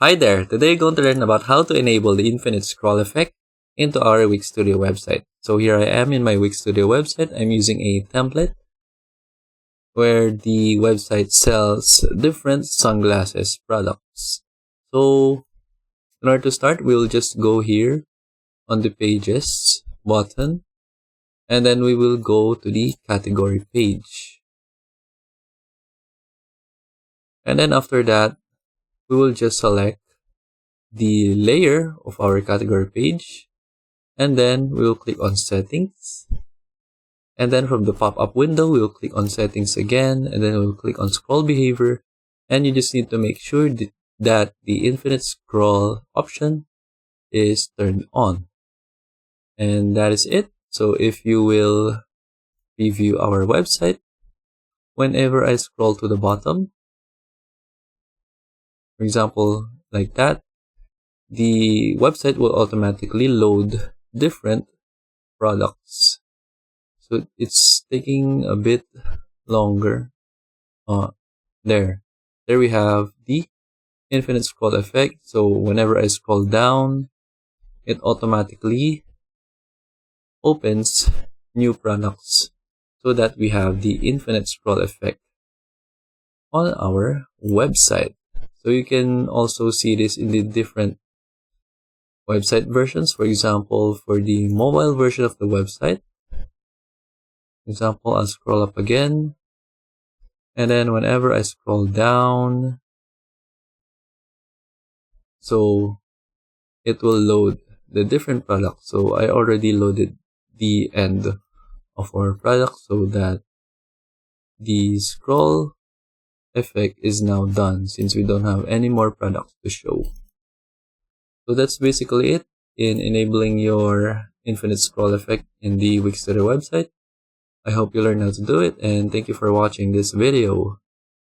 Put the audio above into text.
Hi there, today we're going to learn about how to enable the infinite scroll effect into our Wix Studio website. So here I am in my Wix Studio website. I'm using a template where the website sells different sunglasses products. So in order to start, we'll just go here on the pages button and then we will go to the category page. And then after that, we will just select the layer of our category page, and then we will click on settings, and then from the pop-up window we will click on settings again, and then we will click on scroll behavior, and you just need to make sure that the infinite scroll option is turned on, and that is it. So if you will review our website, whenever I scroll to the bottom, for example like that, the website will automatically load different products. So it's taking a bit longer. There we have the infinite scroll effect. So whenever I scroll down, it automatically opens new products so that we have the infinite scroll effect on our website. So you can also see this in the different website versions. For example, for the mobile version of the website, for example, I'll scroll up again, and then whenever I scroll down, so it will load the different products. So I already loaded the end of our product so that the scroll effect is now done since we don't have any more products to show. So that's basically it in enabling your infinite scroll effect in the Wix Studio website. I hope you learned how to do it, and thank you for watching this video.